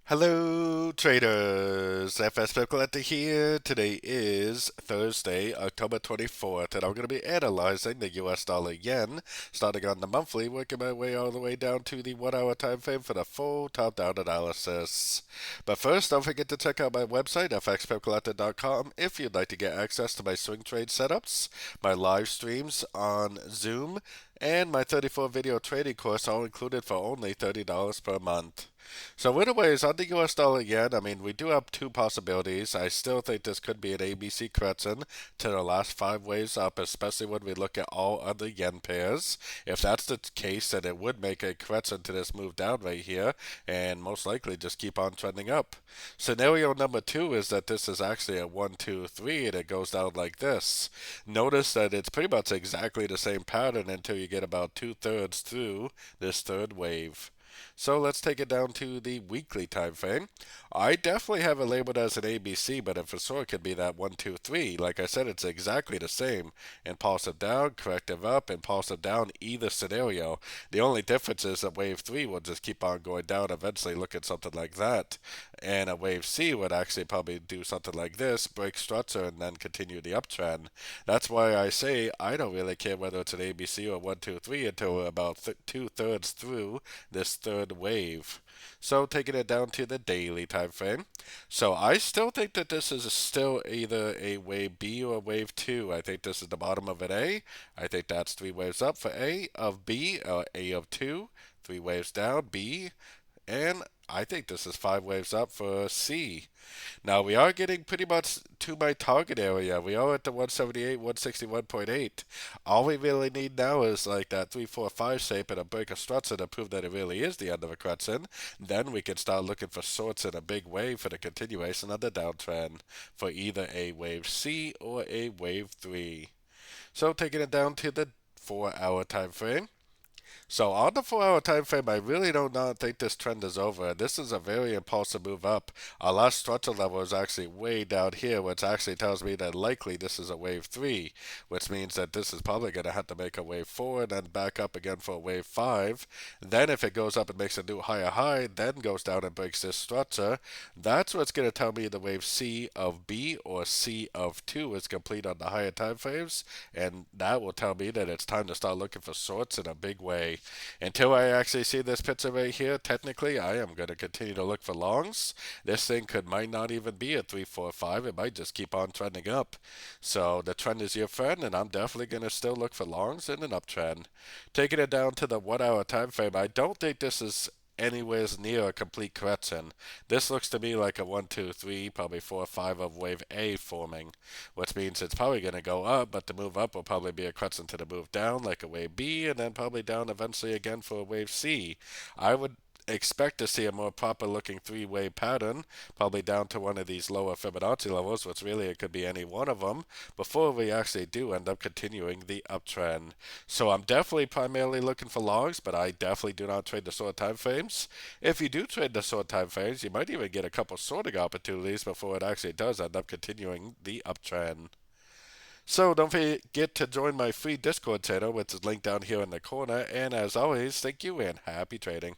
Hello traders, FX Pip Collector here. Today is Thursday, October 24th, and I'm going to be analyzing the US dollar yen, starting on the monthly, working my way all the way down to the 1 hour time frame for the full top-down analysis. But first, don't forget to check out my website, fxpipcollector.com, if you'd like to get access to my swing trade setups, my live streams on Zoom, and my 34 video trading course, all included for only $30 per month. So anyways, on the US dollar yen, I mean, we do have two possibilities. I still think this could be an ABC correction to the last 5 waves up, especially when we look at all other yen pairs. If that's the case, then it would make a correction to this move down right here, and most likely just keep on trending up. Scenario number two is that this is actually a 1, 2, 3, and it goes down like this. Notice that it's pretty much exactly the same pattern until you get about 2/3 through this third wave. So let's take it down to the weekly time frame. I definitely have it labeled as an ABC, but it for sure could be that 1, 2, 3. Like I said, it's exactly the same. Impulsive down, corrective up, impulsive down, either scenario. The only difference is that wave 3 will just keep on going down, eventually look at something like that. And a wave C would actually probably do something like this, break structure, and then continue the uptrend. That's why I say I don't really care whether it's an ABC or 1, 2, 3 until we're about 2/3 through this third wave. So taking it down to the daily time frame. So I still think that this is still either a wave B or a wave 2. I think this is the bottom of an A. I think that's 3 waves up for A of B, or A of 2. 3 waves down, B. And I think this is 5 waves up for C. Now we are getting pretty much to my target area. We are at the 178, 161.8. All we really need now is like that 3, 4, 5 shape and a break of structure to prove that it really is the end of a correction. Then we can start looking for shorts in a big wave for the continuation of the downtrend for either a wave C or a wave 3. So taking it down to the 4 hour time frame. So on the 4 hour time frame, I really do not think this trend is over. This is a very impulsive move up. Our last structure level is actually way down here, which actually tells me that likely this is a wave 3, which means that this is probably going to have to make a wave 4 and then back up again for a wave 5. Then if it goes up and makes a new higher high, then goes down and breaks this structure, that's what's going to tell me the wave C of B or C of 2 is complete on the higher time frames, and that will tell me that it's time to start looking for shorts in a big way. Until I actually see this picture right here, technically, I am going to continue to look for longs. This thing might not even be a 3, 4, 5. It might just keep on trending up. So the trend is your friend, and I'm definitely going to still look for longs in an uptrend. Taking it down to the 1 hour time frame, I don't think this is anywhere near a complete correction. This looks to me like a 1, 2, 3, probably 4, 5 of wave A forming, which means it's probably going to go up, but the move up will probably be a correction to the move down, like a wave B, and then probably down eventually again for a wave C. I would expect to see a more proper looking 3-wave pattern, probably down to one of these lower Fibonacci levels, which really it could be any one of them, before we actually do end up continuing the uptrend. So I'm definitely primarily looking for longs, but I definitely do not trade the short time frames. If you do trade the short time frames, you might even get a couple sorting opportunities before it actually does end up continuing the uptrend. So don't forget to join my free Discord channel, which is linked down here in the corner. And as always, thank you and happy trading.